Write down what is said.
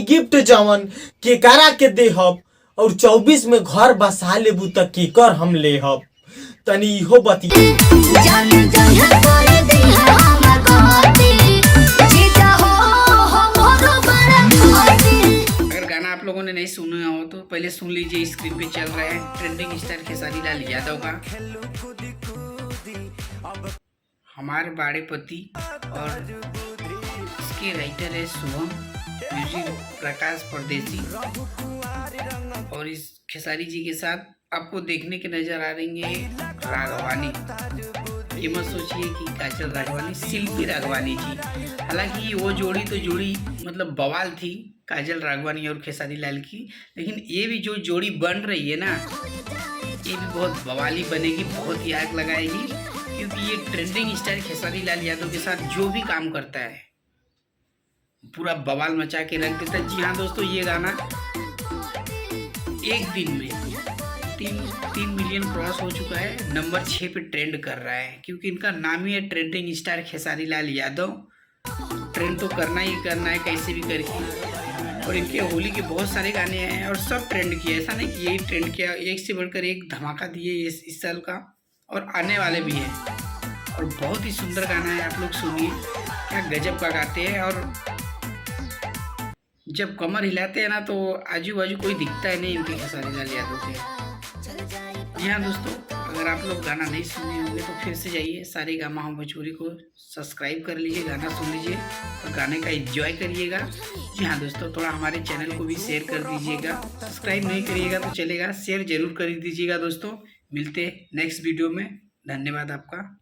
Gift जवन के करा के देहब और 24 में घर बसा लेबू त केकर हम लेहब तनी इहो बती। अगर गाना आप लोगों ने नहीं सुना हो तो पहले सुन लीजिए। स्क्रीन पे चल रहा है ट्रेंडिंग स्टार खेसारी लाल यादव का हमारे बड़े पति, और इसके राइटर है शुभम, म्यूजिक प्रकाश परदेसी। और इस खेसारी जी के साथ आपको देखने के नजर आ रही है राघवानी। ये मत सोचिए कि काजल राघवानी, शिल्पी राघवानी जी। हालांकि वो जोड़ी तो जोड़ी मतलब बवाल थी, काजल राघवानी और खेसारी लाल की, लेकिन ये भी जो जोड़ी बन रही है ना, ये भी बहुत बवाली बनेगी, बहुत ही आग लगाएगी, क्योंकि ये ट्रेंडिंग स्टार खेसारी लाल यादव के साथ जो भी काम करता है पूरा बवाल मचा के रख देता है। जी हाँ दोस्तों, ये गाना एक दिन में 3 मिलियन क्रॉस हो चुका है, नंबर 6 पे ट्रेंड कर रहा है, क्योंकि इनका नाम ही है trending star Khesari Lal Yadav. Trend तो करना ही करना है कैसे भी करके। और इनके होली के बहुत सारे गाने हैं और सब ट्रेंड किए, ऐसा नहीं कि यही ट्रेंड किया, एक से बढ़कर एक धमाका दिए इस साल का, और आने वाले भी हैं। और बहुत ही सुंदर गाना है, आप लोग सुनिए, क्या गजब का गाते हैं। और जब कमर हिलाते हैं ना तो आजू बाजू कोई दिखता है नहीं इनके खेसारी लाल यादव के। जी हाँ दोस्तों, अगर आप लोग गाना नहीं सुने होंगे तो फिर से जाइए सारे गामा हम भोजपुरी को सब्सक्राइब कर लीजिए, गाना सुन लीजिए और गाने का एंजॉय करिएगा। जी हाँ दोस्तों, थोड़ा हमारे चैनल को भी शेयर कर दीजिएगा, सब्सक्राइब नहीं करिएगा तो चलेगा, शेयर जरूर कर दीजिएगा दोस्तों। मिलते नेक्स्ट वीडियो में, धन्यवाद आपका।